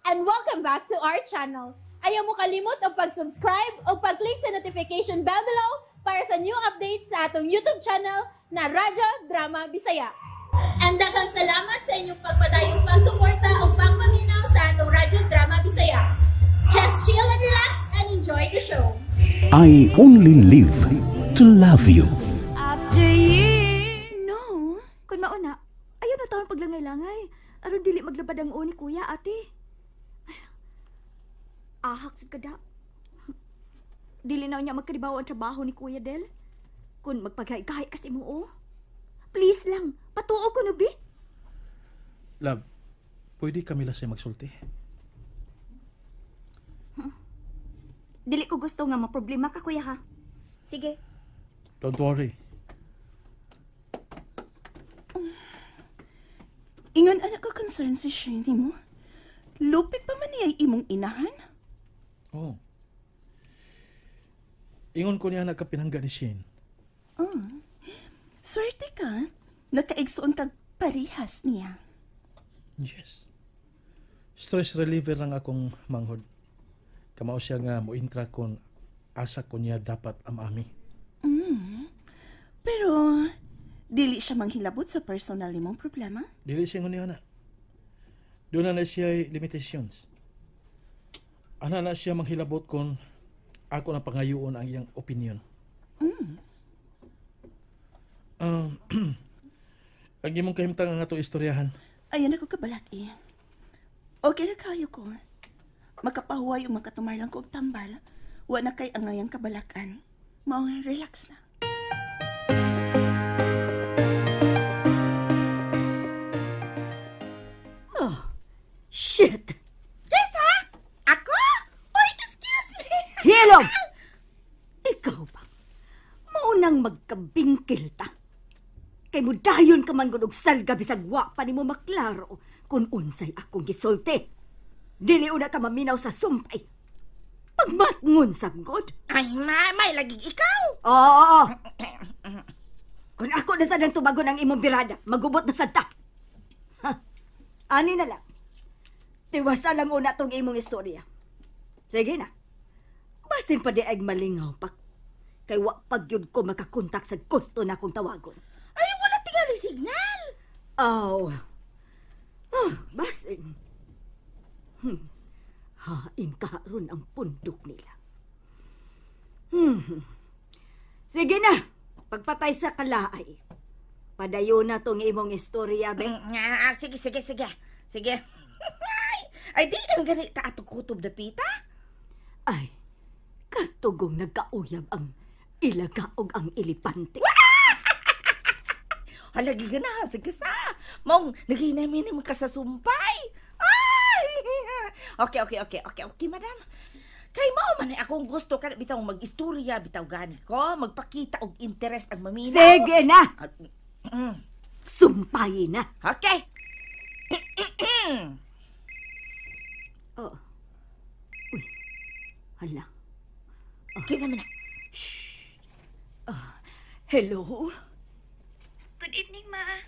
and welcome back to our channel. Ayaw mo kalimot o pag-subscribe o pag-click sa notification bell below para sa new updates sa atong YouTube channel na Radyo Drama Bisaya. And daghang salamat sa inyong pagpadayong pagsuporta o pagpaminaw sa atong Radyo Drama Bisaya. Just chill and relax and enjoy the show. I only live to love you. After you. No. Kung mauna, ayaw na taon paglangay-langay. Aron dili maglabad ang uni, kuya, ate. Ahak sa kada. Dili na niya magkadibaw ang trabaho ni Kuya Del. Kung magpaghay-gahay kasi mo, oh. Please lang, patuo ko no, bi? Love, pwede kami lasay magsulti. Dili ko gusto nga maproblema ka, kuya, ha? Sige. Don't worry. Ingon anak ko concern si Shane mo. Lupit pa man niya imong inahan? Oh. Ingon ko niya nagkapinangga ni Shane. Oh. Swerte ka. Nakaigsoon kag parehas niya. Yes. Stress reliever lang akong manghod. Kamao siya nga mointra kung asa ko niya dapat amami. Pero, dili siya manghilabot sa personal nimong problema? Dili siya niya na. Doon na siya limitations. Ana na siya manghilabot kung ako na pangayoon ang iyang opinion. Ang imong kahimtang nga ito istoryahan. Ayan ako kabalaki. Okay na kayo ko. Makapahuway o makatumar lang ko og tambal. Wa na kay angayang kabalakan. Mao relax na. Oh, shit! Tessa! Ako? Oy, excuse me! Hilom! Ikaw ba? Maunang magkabingkil ta. Kay mo dayon ka man gunog salga bisag wa pa nimo maklaro kung unsay akong gisulti. Dili una ka maminaw sa sumpay. Pagmatngon sabgod. Ay, may laging ikaw! Oo. Kung ako na sa nang tubagon ang imong birada, magubot na sa ta. Ha, ani na lang. Tiwasa lang una tong imong istorya. Sige na. Basin pa di ay malingaw pa. Kay wa pagyud ko makakontak sa gusto na akong tawagon. Ay, wala tingali signal! Oh. Basin. Hain karon ang pundok nila. Sige na. Pagpatay sa kalaay. Padayo na tong imong istorya, be. Sige. Sige. Ay, di ang ganita ato kutob na pita? Ay, katugong nagkauyab ang ilaga og ang elepante. Halagi ka na, sige sa. Mong, naghinamin naman ka sa sumpay. Ay! Okay, madam. Kay mo man akong gusto ka bitaw mag-istorya, bitaw gani ko, magpakita og interest ang maminaw. Sige na! Mm. Sumpay na. Okay. Oh. Uy, hala. Kisa mo na. Hello? Good evening, Ma.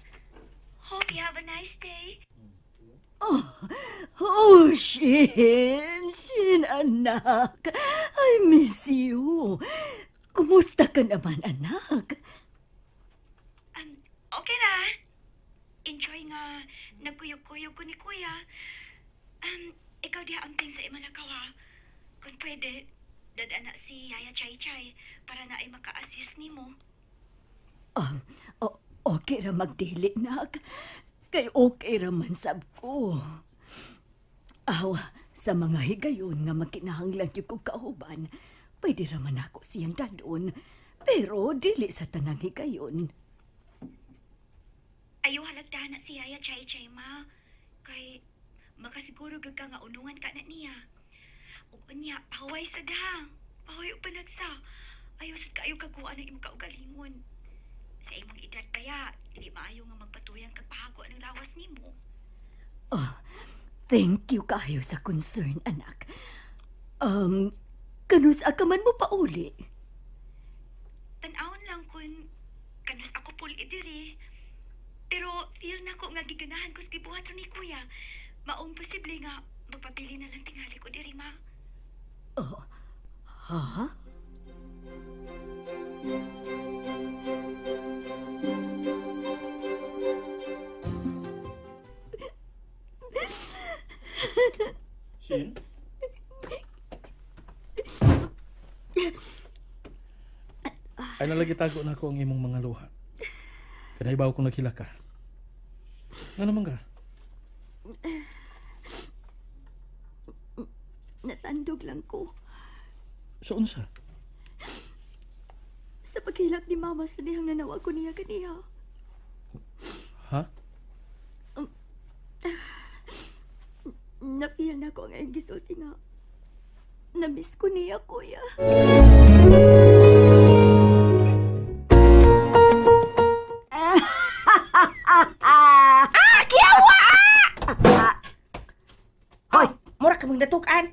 Hope you have a nice day. Shin, anak. I miss you. Kumusta ka naman, anak? Okay ra. Enjoy nga nagkuyog-kuyog ko ni Kuya. Ikaw diha amping sa imanakawa. Kung pwede, dadana si Yaya Chay-Chay para na ay maka-assist nimo. Okay ra magdili, nak. Kay okay ra man sab ko. Sa mga higayon nga makinahanglan yung kong kauban, pwede raman ako siyang dadon. Pero dili sa tanang higayon. Ayaw halagdahan na si Yaya Chay-Chay, Ma. Kay makasiguro ka nga unungan ka na niya. O niya, pahaway sa da. Pahaway o panagsa. Ayaw sa kayo kaguan na imong kaugalingon. Sa imong edad kaya, hindi maayo nga magpatuyang kagpahago ng lawas nimo. Thank you kayo sa concern, anak. Kanus ka man mo pauli? Tanawon lang kung kanus ako puli diri. Pero feel na ko nga giganahan ko sa gibuhat ni Kuya. Maong posible nga magpapili na lang tingali ko diri, ma. Ha? Sil? Ay nalagi tago na ko ang imong mga luha. Kanahibaw kong naghila ka. Nga naman ka? Natandog lang ko Sa unsa? sa paghilak ni Mama sa dihang nanawag ko niya kaniya. Ha? Na-feel na ko ang ayong gisulti nga. Na-miss ko niya, kuya. Hoy, mura ka mong natukan.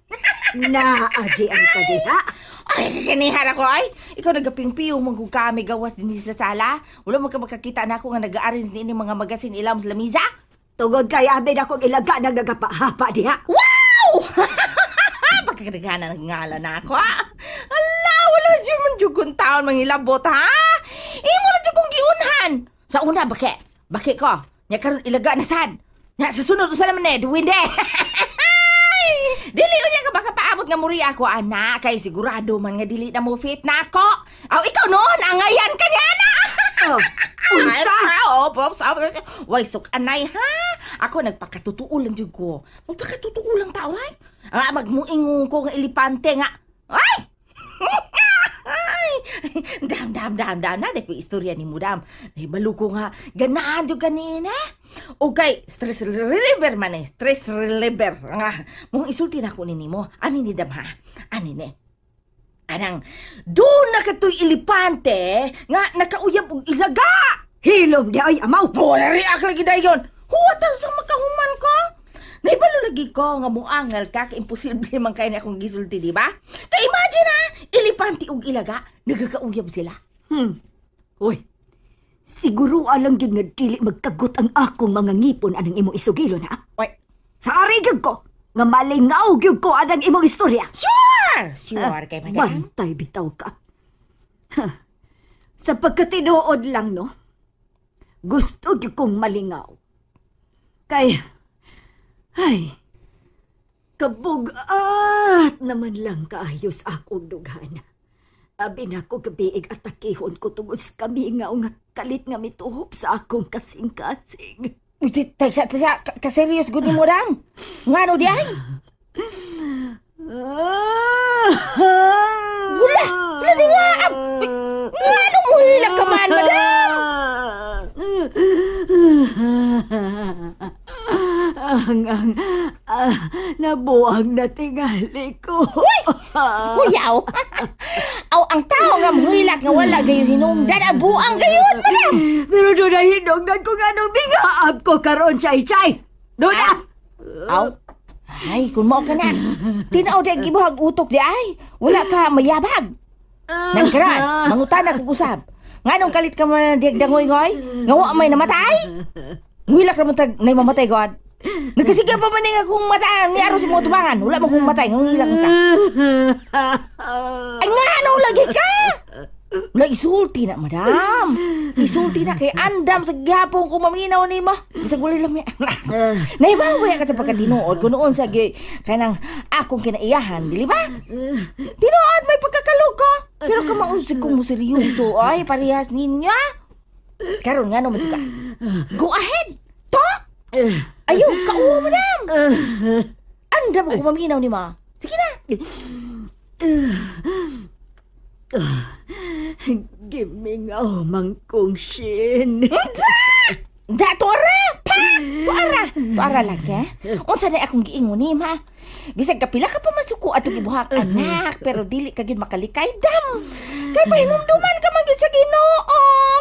Naadian ka diha. Ay, kanihan ako ay. Ikaw nagaping-piyong mong kami gawas din sa sala. Wala mo ka makakita na ako nga nag-a-arrange din mga magasin ilam sa lamisa. Tugod kay abid akong ilaga nang nagapahapa diha. Wow! Pagkakadagana ng ngalan na ako, ha? Ala, wala dyan man dyan taon mangilabot, ha? Imo na dyan kong giunhan. Sa una, baki? Baki ko. Nya karon ilaga na sad. Nya sa sunod usa naman eh, duwinde. Dili unya ka baka paabot nga muri ako, anak. Kay sigurado man nga dili na mo fit na ako. Aw, ikaw noon, angayan ka niya na. Unsa? Pops. Way, sok anay, ha? Ako nagpakatutuo lang dyan ko. Magpakatutuo lang tao, ay. Magmuingon ko nga ilipante nga. Ay! Ay! Dam. Naday ko istorya ni mo, dam. Nahibalo ko nga, ganahan dyan kanina. Okay, stress reliever man eh. Stress reliever. Nga, mong isulti na ko nini mo. Ani ni dam, ha? Ani ni. Anang, doon na kato'y ilipante nga nakauyab og ilaga. Hilom di ay amaw. Wala react lagi dayon. Huwatan sa makahuman ko. Naibalo lagi ko nga muangal ka, imposible man kayo na akong gisulti, di ba? Ka-imagine ha, ilipante og ilaga, nagkakauyab sila. Uy, siguro alang yun nga dili magkagot ang akong mga ngipon anang imong isugilon, ha? Oy, Sa arigag ko, nga malingaw gyud ko anang imong istorya. Sure kay madam. Bantay bitaw ka. Sa pagkatinuod lang, no? Gusto gyud kong malingaw. Kay, ay, kabugat naman lang kaayos akong dughan. Abi na ko gabiig at takihon ko tungod sa kamingaw nga kalit nga mituhop sa akong kasing-kasing. Ka-serious good mo dam. Ngano di ay? Wala di nga. Ngano mo hilak ka man, madam? Nabuang na tingali ko. Kuyaw. Aw, ang tao nga muhilak nga wala gayon hinungdan, abuang gayon, madam. Pero doon na hinungdan ko nga nung bingaab ko karon, chay-chay. Doon na. Aw, ay, kung mao ka na. Tinaw di ang gibuhag utok di ay. Wala ka mayabag. Nangkaran, mangutana kong usab. Nga nung kalit ka mo na diagdangoy-ngoy, nga wa may namatay. Muhilak naman tag na mamatay, God. Nagkasiga pa man nga kung mataan ni Aros mo tubangan. Wala mo kung matay, nung hilang ka. Ay nga, ano lagi ka? Wala, isulti na, madam. Isulti na kay andam sa gapong kung maminaw ni mo. Isang gulay lang niya. Naibawaya ka sa pagkatinuod kung noon sa kanang akong kinaiyahan, di ba? Tinuod, may pagkakalog ko. Pero kamausig kong mo seryoso, ay, parehas ninya. Karon nga naman ka. Go ahead. Talk. Ayaw, kauwa, madam. Andam kung maminaw ni mo. Sige na. Gimingaw mangkong shin. Da, tuara! Pa! Tuara lang, eh? Unsa na akong giingon ni, ma? Bisag kapila ka pa masuko atong ibuhak, anak. Pero dili ka gyud makalikay, dam. Kay pahinumduman ka man gyud sa Ginoo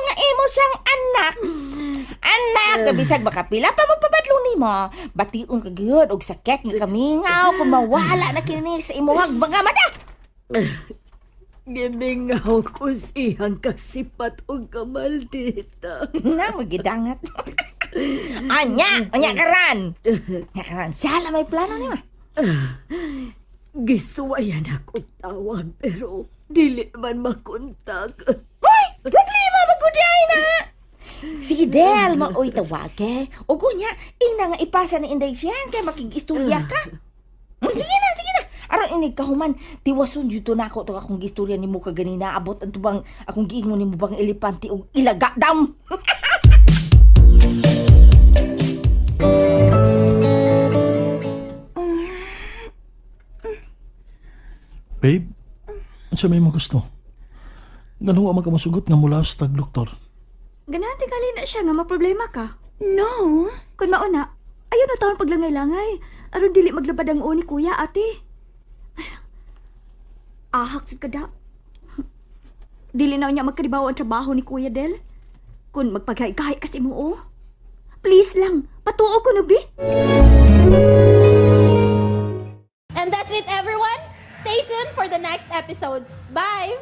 nga imo siyang anak. Anak, bisag makapila pa magpabadlong nimo. Bation ka gyud og sakit nga kamingaw kung mawala na kini sa imuhag mga mata. Gimingaw ko siyang kasipat o kamaldita. Na, magidangat. Anya karan. Anya karan. Sala may plano ni ma. Gisuwayan akong tawag pero dili man makontak. Hoy! Problema magkudiay na! Sige, Del, maoy tawage. O kunya, ina nga ipasa ni Inday siyan kay makig-istorya ka. Sige na. Aron inig kahuman, tiwason yuto na ako to akong gistorya ni mo kaganina. Abot ang tubang akong giingon ni mo bang elepante o ilagadam. Babe, ano may mo gusto? Ganun wa magkamasugot nga mula sa tag-doktor. Ganahan tingali na siya nga maproblema ka. No. Kung mauna, ayaw na taon paglangay-langay. Aron dili maglabad ang uni kuya, ate. Ahak sa kada. Dili na niya magkaribaw ang trabaho ni Kuya Del. Kung magpaghay-gahay kasi mo, oh. Please lang, patuo ko na, bi. And that's it, everyone. Stay tuned for the next episodes. Bye!